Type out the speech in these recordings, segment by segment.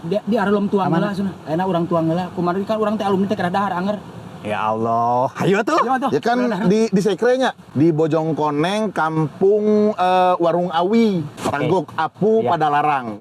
Di arelom tuang heula cenah. Enak urang tuang heula. Kumarin kan urang teh alumni teh kada dahar anger. Ya Allah, ayo tuh. Gimana tuh? Ya kan di Sekrenya, di Bojongkoneng, kampung Warung Awi, Tanggok Apu Iya. pada larang.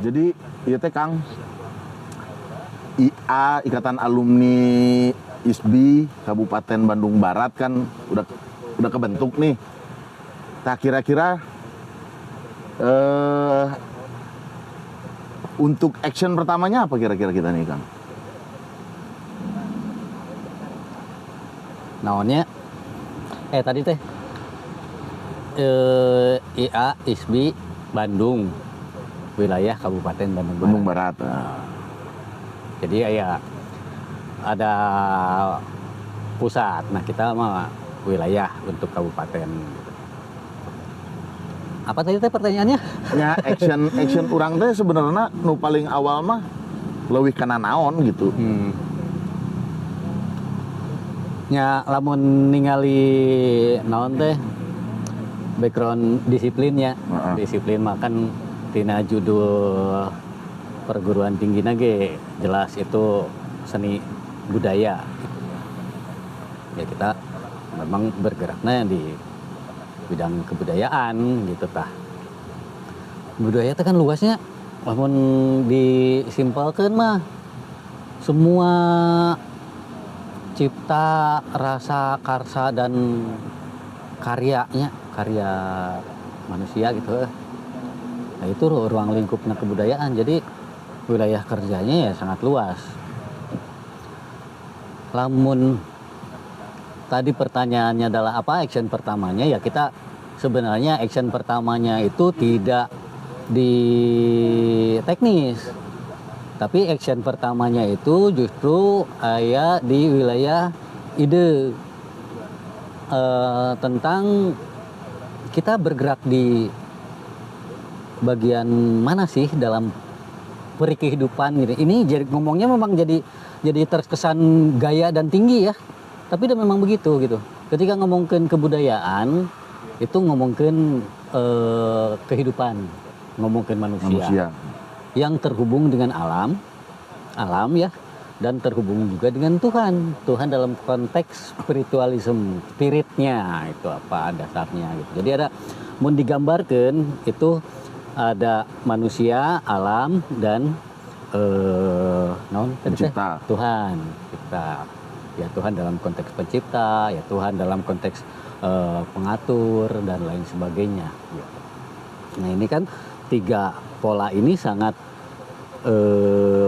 Jadi, iya teh Kang, IA Ikatan Alumni ISBI Kabupaten Bandung Barat kan udah kebentuk nih. Nah kira-kira untuk action pertamanya apa kira-kira kita nih Kang? Naonnya tadi teh IA ISBI Bandung wilayah Kabupaten Bandung Barat. Bandung Barat. Jadi ya ada pusat. Nah kita mah wilayah untuk kabupaten. Apa tadi teh pertanyaannya? Ya action urang teh sebenarnya nu paling awal mah leuwih kana naon gitu. Ya lamun ningali naon teh background disiplinnya. Disiplin mah kan tina judul perguruan tinggi ge jelas itu seni budaya. Ya kita memang bergeraknya di bidang kebudayaan gitu tah. Budaya itu kan luasnya, namun disimpelkan mah semua cipta, rasa, karsa dan karya manusia gitu. Nah itu ruang lingkupnya kebudayaan. Jadi wilayah kerjanya ya sangat luas. Lamun tadi pertanyaannya adalah apa action pertamanya, ya kita sebenarnya action pertamanya itu tidak di teknis, tapi action pertamanya itu justru di wilayah ide tentang kita bergerak di bagian mana sih dalam peri kehidupan gitu. Ini jadi ngomongnya memang jadi terkesan gaya dan tinggi ya. Tapi udah memang begitu gitu. Ketika ngomongin kebudayaan, itu ngomongin kehidupan, ngomongin manusia yang terhubung dengan alam ya, dan terhubung juga dengan Tuhan. Tuhan dalam konteks spiritualisme, spiritnya itu apa dasarnya gitu. Jadi ada mau digambarkan itu ada manusia, alam dan pencipta. Tuhan kita. Ya Tuhan dalam konteks pencipta, ya Tuhan dalam konteks pengatur dan lain sebagainya. Gitu. Nah ini kan tiga pola ini sangat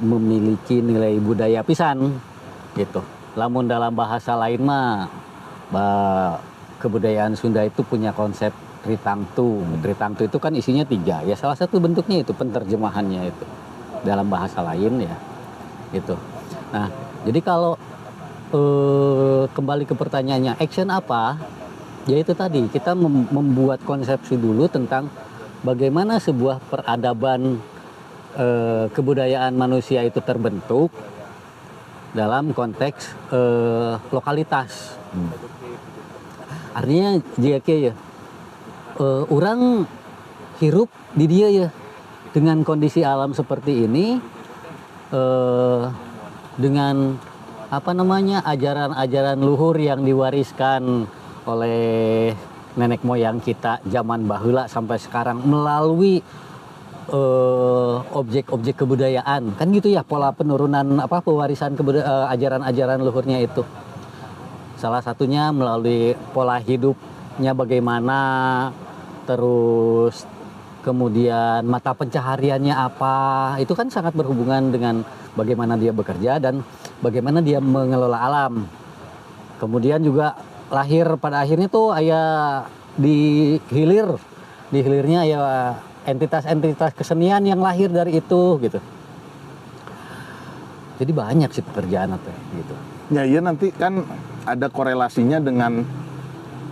memiliki nilai budaya pisan, gitu. Lamun dalam bahasa lain mah, kebudayaan Sunda itu punya konsep tritangtu. Tritangtu itu kan isinya tiga. Ya salah satu bentuknya itu penterjemahannya itu dalam bahasa lain ya, gitu. Nah jadi kalau kembali ke pertanyaannya, action apa? Ya itu tadi, kita membuat konsepsi dulu tentang bagaimana sebuah peradaban kebudayaan manusia itu terbentuk dalam konteks lokalitas. Artinya jika ya, orang hirup di dia ya dengan kondisi alam seperti ini, dengan ajaran-ajaran luhur yang diwariskan oleh nenek moyang kita zaman baheula sampai sekarang melalui objek-objek kebudayaan kan gitu ya, pola penurunan pewarisan ajaran-ajaran luhurnya itu salah satunya melalui pola hidupnya bagaimana, terus kemudian mata pencahariannya apa, itu kan sangat berhubungan dengan bagaimana dia bekerja dan bagaimana dia mengelola alam. Kemudian juga lahir pada akhirnya tuh di hilirnya entitas-entitas kesenian yang lahir dari itu gitu. Jadi banyak sih pekerjaan gitu. Ya iya nanti kan ada korelasinya dengan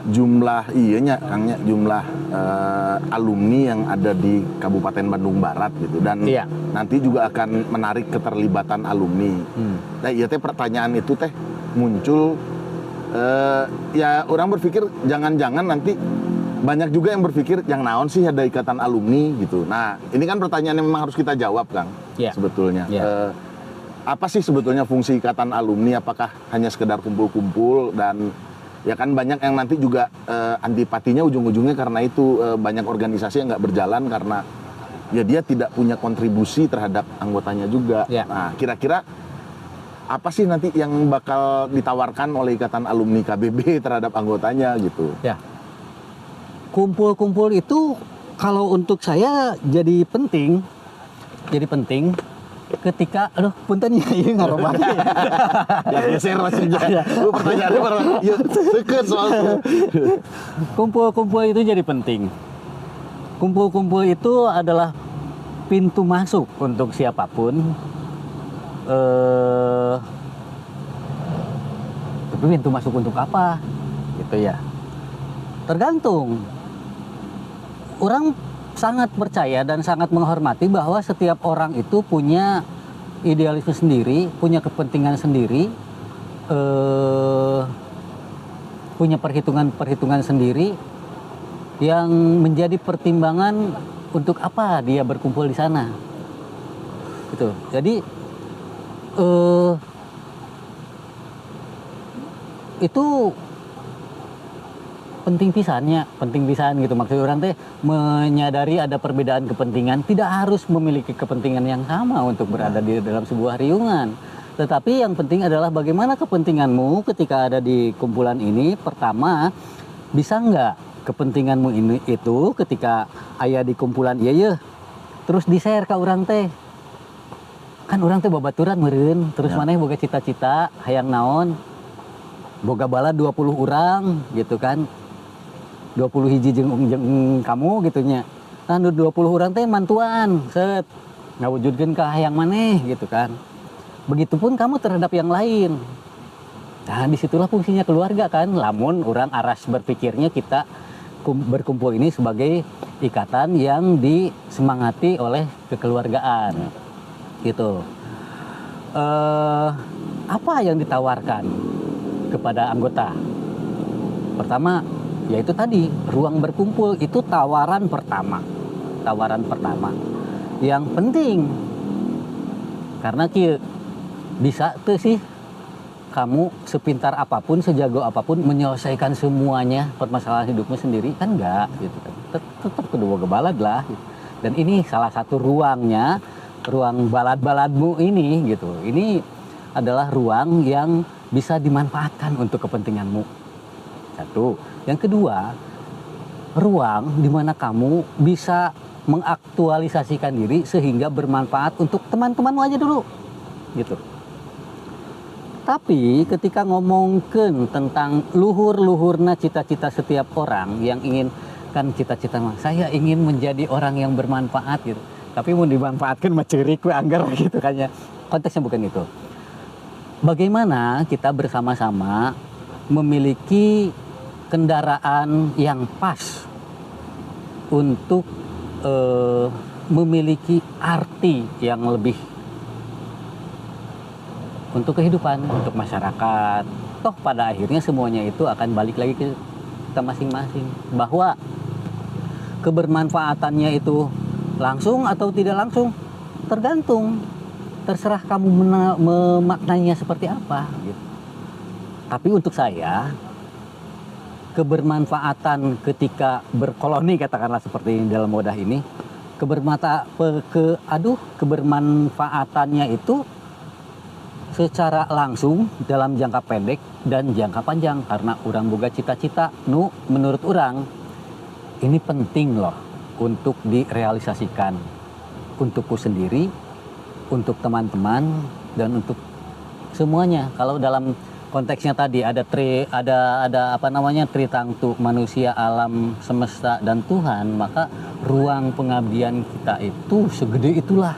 jumlah jumlah alumni yang ada di Kabupaten Bandung Barat gitu, dan nanti juga akan menarik keterlibatan alumni. Nah iya teh pertanyaan itu teh muncul ya orang berpikir jangan-jangan nanti banyak juga yang berpikir yang naon sih ada ikatan alumni gitu. Nah, ini kan pertanyaan yang memang harus kita jawab, Kang. Iya. Sebetulnya. Iya. Apa sih sebetulnya fungsi ikatan alumni? Apakah hanya sekedar kumpul-kumpul dan ya kan banyak yang nanti juga antipatinya ujung-ujungnya karena itu banyak organisasi yang nggak berjalan karena ya dia tidak punya kontribusi terhadap anggotanya juga. Ya. Nah, kira-kira apa sih nanti yang bakal ditawarkan oleh ikatan alumni KBB terhadap anggotanya gitu? Ya. Kumpul-kumpul itu kalau untuk saya jadi penting ketika punten ya ieu ngaroba. Ya geser maksudnya. Lu pertanyaannya pernah ya deket soalnya. Kumpul-kumpul itu jadi penting. Kumpul-kumpul itu adalah pintu masuk untuk siapapun. Tapi pintu masuk untuk apa? Gitu ya. Tergantung. Orang sangat percaya dan sangat menghormati bahwa setiap orang itu punya idealisme sendiri, punya kepentingan sendiri, punya perhitungan-perhitungan sendiri yang menjadi pertimbangan untuk apa dia berkumpul di sana. Gitu. Jadi itu penting pisan gitu. Maksud orang teh menyadari ada perbedaan kepentingan, tidak harus memiliki kepentingan yang sama untuk berada di dalam sebuah riungan. Tetapi yang penting adalah bagaimana kepentinganmu ketika ada di kumpulan ini. Pertama, bisa nggak kepentinganmu ini itu ketika aya di kumpulan iya terus di-share ke orang teh. Kan orang teh babaturan meureun, terus maneh boga cita-cita hayang naon? Boga bala 20 orang gitu kan. 20 hiji jeung kamu gitunya. Nah 20 orang teh mantuan, set ngawujudkeun ka hayang maneh gitu kan. Begitupun kamu terhadap yang lain. Nah disitulah fungsinya keluarga kan. Lamun orang aras berpikirnya kita berkumpul ini sebagai ikatan yang disemangati oleh kekeluargaan gitu. Apa yang ditawarkan kepada anggota? Pertama, yaitu tadi ruang berkumpul itu tawaran pertama yang penting karena bisa tuh sih kamu sepintar apapun, sejago apapun menyelesaikan semuanya permasalahan hidupmu sendiri kan enggak gitu kan. Tetap kedua kebalad lah gitu. Dan ini salah satu ruangnya, ruang balad-baladmu ini gitu. Ini adalah ruang yang bisa dimanfaatkan untuk kepentinganmu. Satu. Yang kedua, ruang di mana kamu bisa mengaktualisasikan diri sehingga bermanfaat untuk teman-temanmu aja dulu. Gitu. Tapi ketika ngomongkan tentang luhur-luhurna cita-cita setiap orang yang ingin, kan cita-cita saya ingin menjadi orang yang bermanfaat gitu. Tapi mau dimanfaatkan mah ceurik we anggar gitu kan ya. Konteksnya bukan itu. Bagaimana kita bersama-sama memiliki kendaraan yang pas untuk memiliki arti yang lebih untuk kehidupan, untuk masyarakat. Toh pada akhirnya semuanya itu akan balik lagi ke kita masing-masing. Bahwa kebermanfaatannya itu langsung atau tidak langsung tergantung, terserah kamu memaknainya seperti apa gitu. Tapi untuk saya kebermanfaatan ketika berkoloni katakanlah seperti dalam wadah ini, kebermanfaatannya itu secara langsung dalam jangka pendek dan jangka panjang karena orang boga cita-cita nu menurut orang ini penting loh untuk direalisasikan untukku sendiri, untuk teman-teman dan untuk semuanya. Kalau dalam konteksnya tadi ada tritangtu manusia, alam semesta dan Tuhan, maka ruang pengabdian kita itu segede itulah.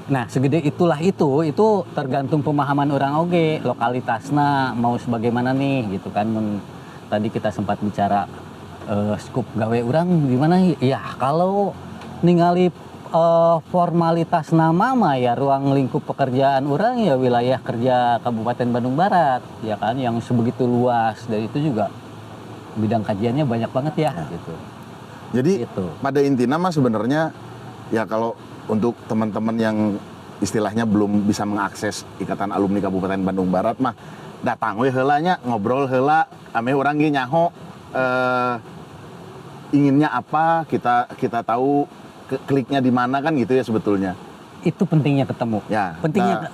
Nah, segede itulah itu tergantung pemahaman orang oge, lokalitasna mau sebagaimana nih gitu kan. Tadi kita sempat bicara skup gawe orang di mana ya, kalau ningali formalitas nama mah ya ruang lingkup pekerjaan orang ya wilayah kerja Kabupaten Bandung Barat ya kan, yang sebegitu luas. Dan itu juga bidang kajiannya banyak banget ya gitu. Jadi Gitu. pada intinya mah sebenarnya ya kalau untuk teman-teman yang istilahnya belum bisa mengakses Ikatan Alumni Kabupaten Bandung Barat mah datang we heula nya, ngobrol heula ame urang ge nyaho inginnya apa, kita tahu kliknya di mana kan gitu ya sebetulnya. Itu pentingnya ketemu. Ya,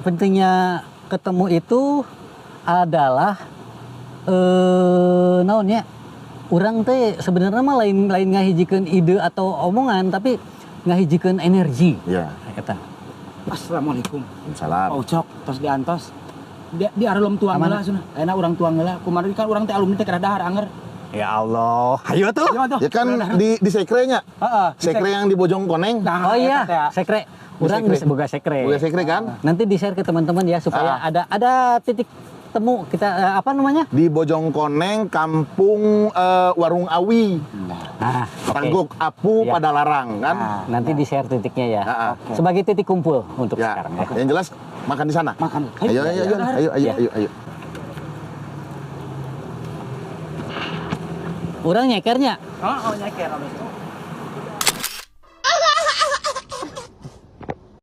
Pentingnya ketemu itu adalah naonnya? Urang teh sebenarnya mah lain ngahijikeun ide atau omongan, tapi ngahijikeun energi. Ya. Eta. Assalamualaikum. Salam. Pak Ucok tos diantos. Di arelom tuang heula cenah. Ayeuna urang tuang heula. Kumarin kan urang teh alumni teh kada dahar anger. Ya Allah, ayo tuh. Ya kan di sekrenya. Heeh. Sekre yang di Bojong Koneng. Oh iya, sekre. Urang Sekre. bisa boga sekre. Boga sekre kan? Nanti di-share ke teman-teman ya supaya ada titik temu kita apa namanya? Di Bojong Koneng, Kampung Warung Awi. Nah, Tangguk Apu Iya. pada larang kan? nanti di-share titiknya ya. Oke. Sebagai titik kumpul untuk Ya, sekarang ya. yang jelas makan di sana. Makan. Ayo. Urang nyekernya. Oh, nyeker abis.